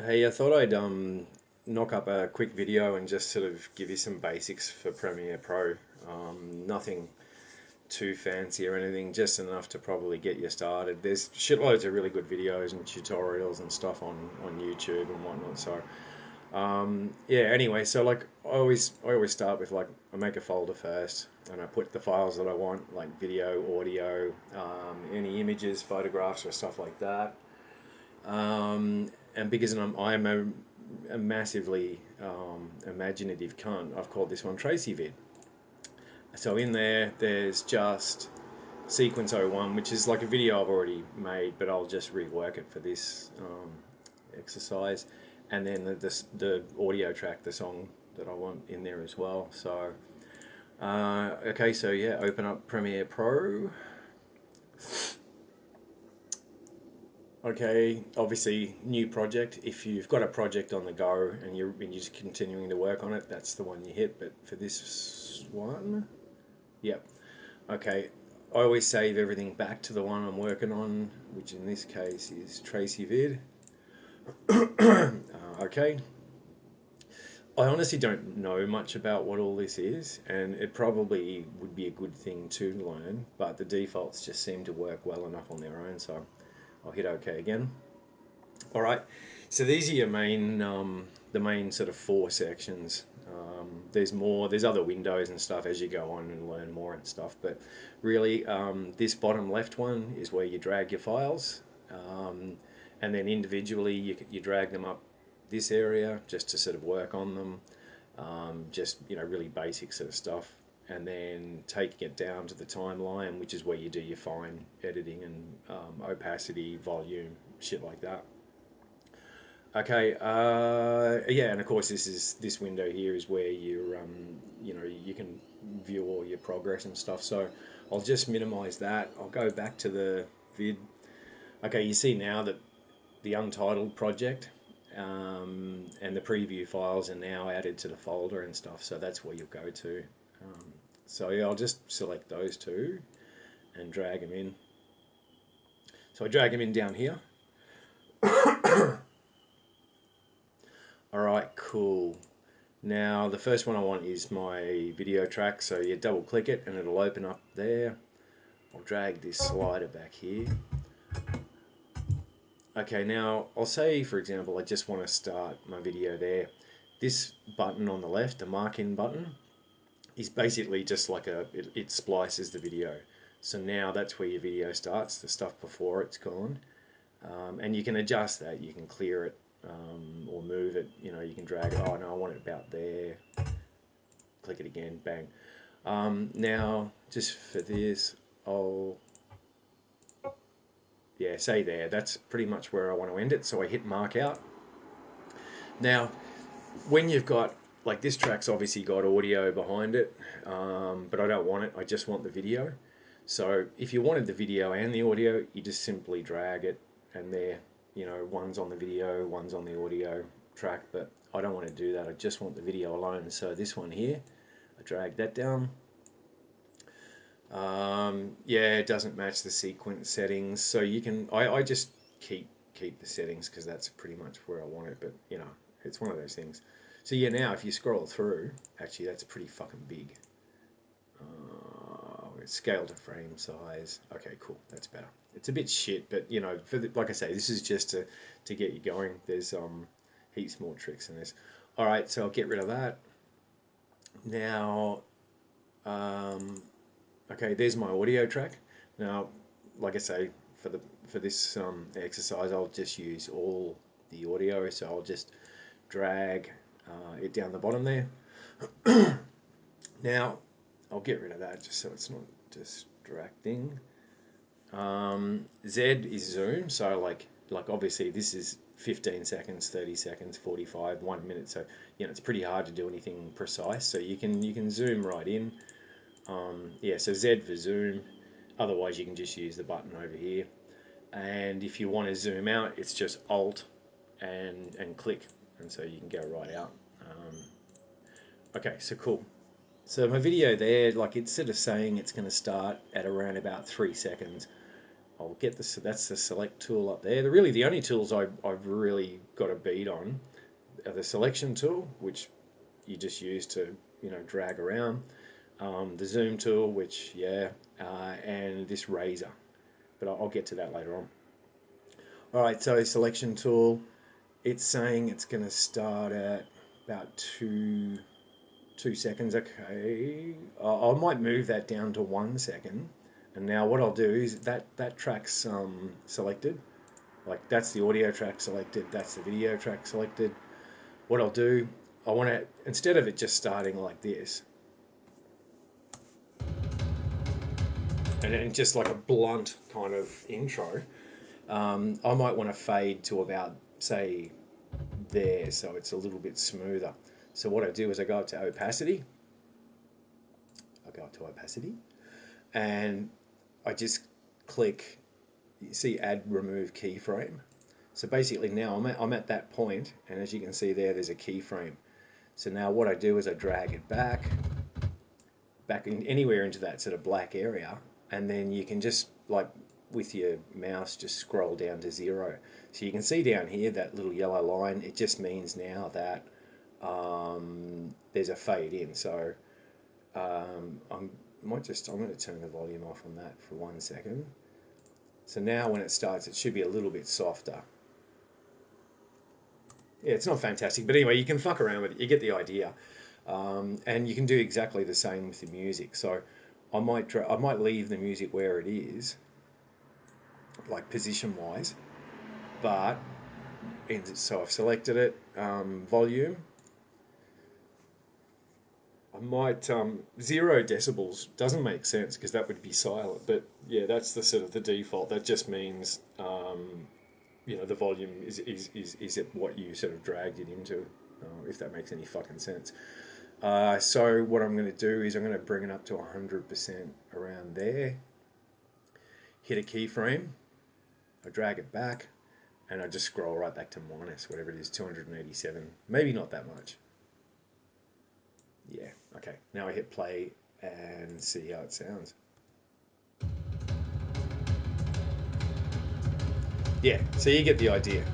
Hey, I thought I'd knock up a quick video and just sort of give you some basics for Premiere Pro. Nothing too fancy or anything, just enough to probably get you started. There's shitloads of really good videos and tutorials and stuff on YouTube and whatnot. So yeah. Anyway, so like I always start with like I make a folder first and I put the files that I want, like video, audio, any images, photographs or stuff like that. And because I'm a massively imaginative cunt, I've called this one Tracie vid. So in there's just sequence 01, which is like a video I've already made, but I'll just rework it for this exercise. And then the audio track, the song that I want in there as well. So, okay, so yeah, open up Premiere Pro. Okay, obviously new project. If you've got a project on the go and you're just continuing to work on it, that's the one you hit. But for this one, yep. Okay, I always save everything back to the one I'm working on, which in this case is Tracie vid. Okay, I honestly don't know much about what all this is, and it probably would be a good thing to learn, but the defaults just seem to work well enough on their own, so I'll hit OK again. All right, so these are your main, the main sort of four sections. There's more, there's other windows and stuff as you go on and learn more and stuff, but really this bottom left one is where you drag your files, and then individually you drag them up this area just to sort of work on them, just really basic sort of stuff, and then taking it down to the timeline, which is where you do your fine editing and opacity, volume, shit like that. Okay, yeah, and of course this window here is where you can view all your progress and stuff. So I'll just minimize that. I'll go back to the vid. Okay, you see now that the untitled project and the preview files are now added to the folder and stuff. So that's where you'll go to. So yeah, I'll just select those two and drag them in. So I drag them in down here. All right, cool. Now the first one I want is my video track, so you double click it and it'll open up there. I'll drag this slider back here. Okay, now I'll say for example I just want to start my video there. This button on the left, the mark in button, is basically just like it splices the video. So now that's where your video starts, the stuff before it's gone. And you can adjust that, you can clear it or move it, you can drag it, oh no I want it about there, click it again, bang. Now, just for this, I'll, yeah, say there. That's pretty much where I want to end it. So I hit mark out. Now, when you've got, like this track's obviously got audio behind it, but I don't want it. I just want the video. So if you wanted the video and the audio, you just simply drag it and there, one's on the video, one's on the audio track, but I don't want to do that. I just want the video alone. So this one here, I drag that down. Yeah, it doesn't match the sequence settings, so you can. I just keep the settings because that's pretty much where I want it. But it's one of those things. So yeah, now if you scroll through, actually that's pretty fucking big. Scale to frame size. Okay, cool. That's better. It's a bit shit, but like I say, this is just to get you going. There's heaps more tricks in this. All right, so I'll get rid of that. Now, okay, there's my audio track. Now, like I say, for this exercise, I'll just use all the audio. So I'll just drag it down the bottom there. Now, I'll get rid of that just so it's not distracting. Z is zoom, so like obviously this is 15 seconds, 30 seconds, 45, 1 minute. So it's pretty hard to do anything precise. So you can zoom right in. Yeah, so Z for zoom. Otherwise, you can just use the button over here. And if you want to zoom out, it's just Alt and click, and so you can go right out. Okay, so cool. So my video there, like it's sort of saying it's going to start at around about 3 seconds. I'll get this. That's the select tool up there. Really, the only tools I've really got a beat on are the selection tool, which you just use to drag around. The zoom tool, which and this razor, but I'll get to that later on. All right, so selection tool, it's saying it's going to start at about 2 seconds. Okay, I might move that down to 1 second. And now what I'll do is that track's selected. Like that's the audio track selected, that's the video track selected. What I'll do, I want to, instead of it just starting like this, and just like a blunt kind of intro, I might want to fade to about, say, there, so it's a little bit smoother. So what I do is I go up to opacity. And I just click, you see add remove keyframe. So basically now I'm at that point, and as you can see there's a keyframe. So now what I do is I drag it back in anywhere into that sort of black area, and then you can just, like with your mouse, just scroll down to 0. So you can see down here that little yellow line, it just means now that there's a fade in. So I'm going to turn the volume off on that for 1 second. So now when it starts, it should be a little bit softer. Yeah, it's not fantastic, but anyway, you can fuck around with it. You get the idea. And you can do exactly the same with the music. So I might leave the music where it is, like position-wise, but so I've selected it, volume. I might 0 decibels doesn't make sense because that would be silent, but yeah, that's the sort of the default. That just means the volume is at what you sort of dragged it into, if that makes any fucking sense. So what I'm going to do is I'm going to bring it up to 100% around there, hit a keyframe, I drag it back, and I just scroll right back to minus whatever it is, 287, maybe not that much. Yeah, okay, now I hit play and see how it sounds. Yeah, so you get the idea.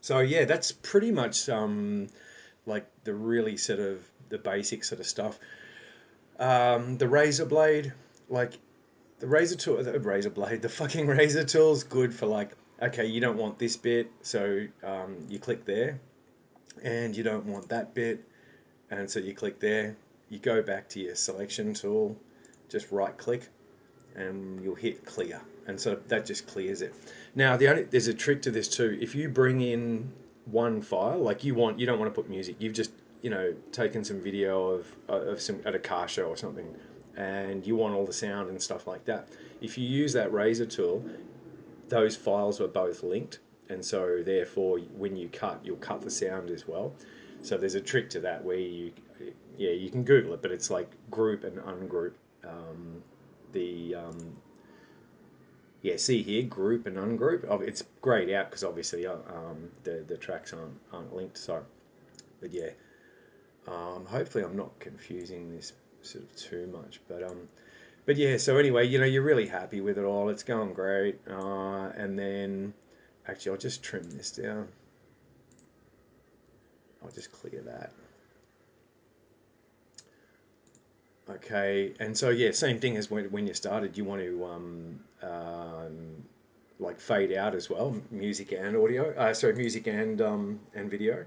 So yeah, that's pretty much like the really sort of the basic sort of stuff. The razor blade, like the fucking razor tool's good for, like, okay, you don't want this bit, so you click there, and you don't want that bit, and so you click there. You go back to your selection tool, just right click, and you'll hit clear, and so that just clears it. Now there's a trick to this too. If you bring in one file, like you don't want to put music, you've just taken some video of some at a car show or something, and you want all the sound and stuff like that. If you use that razor tool, those files are both linked, and so therefore when you cut, you'll cut the sound as well. So there's a trick to that where you can Google it, but it's like group and ungroup. See here, group and ungroup. It's grayed out because obviously the tracks aren't linked. So, but yeah, hopefully I'm not confusing this sort of too much. But yeah. So anyway, you're really happy with it all. It's going great. And then, actually, I'll just trim this down. I'll just clear that. Okay, and so yeah, same thing as when you started. You want to like fade out as well, music and audio. Music and video.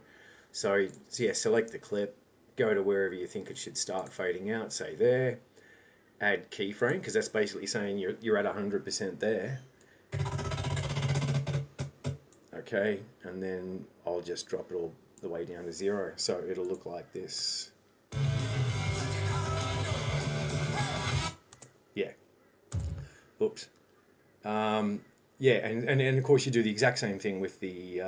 So yeah, select the clip, go to wherever you think it should start fading out. Say there, add keyframe, because that's basically saying you're at 100% there. Okay, and then I'll just drop it all the way down to 0, so it'll look like this. Yeah. Oops. Yeah, and of course you do the exact same thing with the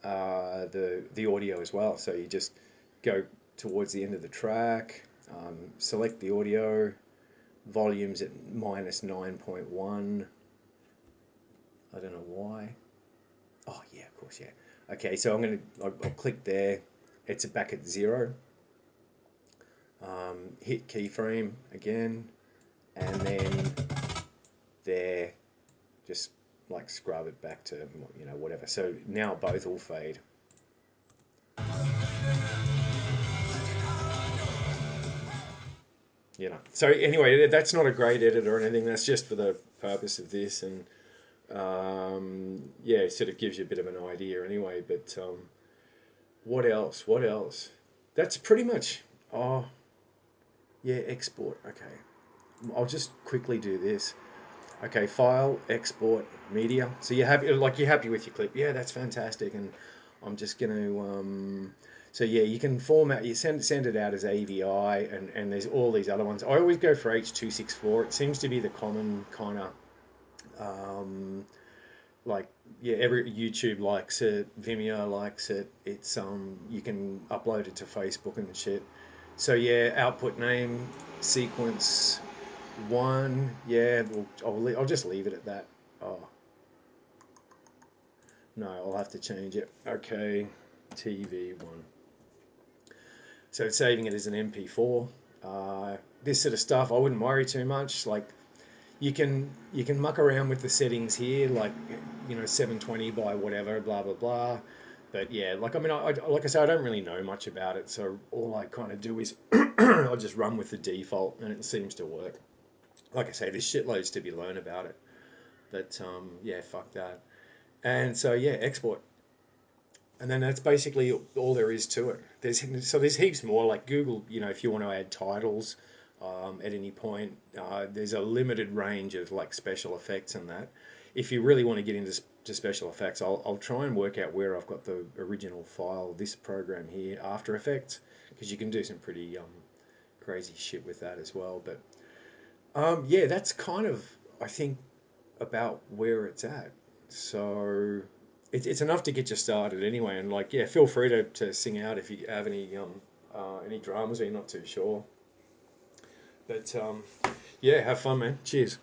audio as well. So you just go towards the end of the track, select the audio, volumes at -9.1. I don't know why. Oh yeah, of course, yeah. Okay, so I'll click there, it's back at 0. Hit keyframe again, and then there, just like scrub it back to, whatever. So now both will fade. So anyway, that's not a great edit or anything. That's just for the purpose of this, and yeah, it sort of gives you a bit of an idea anyway. But what else? What else? That's pretty much. Oh, yeah, export. Okay, I'll just quickly do this. Okay, file, export, media. So you're happy with your clip. Yeah, that's fantastic. And I'm just going to, so yeah, you can format, you send it out as AVI, and there's all these other ones. I always go for H.264. It seems to be the common kind of, um, like, yeah, every YouTube likes it, Vimeo likes it. It's, you can upload it to Facebook and shit. So yeah, output name, sequence, one, yeah, I'll just leave it at that. Oh, no, I'll have to change it. Okay, TV1. So it's saving it as an MP4. This sort of stuff, I wouldn't worry too much. Like, you can muck around with the settings here, like, 720 by whatever, blah blah blah. But yeah, like, I mean, like I say, I don't really know much about it, so all I kind of do is I just run with the default, and it seems to work. Like I say, there's shitloads to be learned about it. But yeah, fuck that. And so yeah, export, and then that's basically all there is to it. There's heaps more, like Google. If you want to add titles at any point, there's a limited range of like special effects and that. If you really want to get into to special effects, I'll try and work out where I've got the original file, this program here, After Effects, because you can do some pretty crazy shit with that as well. But yeah, that's kind of, I think, about where it's at. So it's enough to get you started anyway. And like, yeah, feel free to sing out if you have any dramas or you're not too sure. But yeah, have fun, man. Cheers.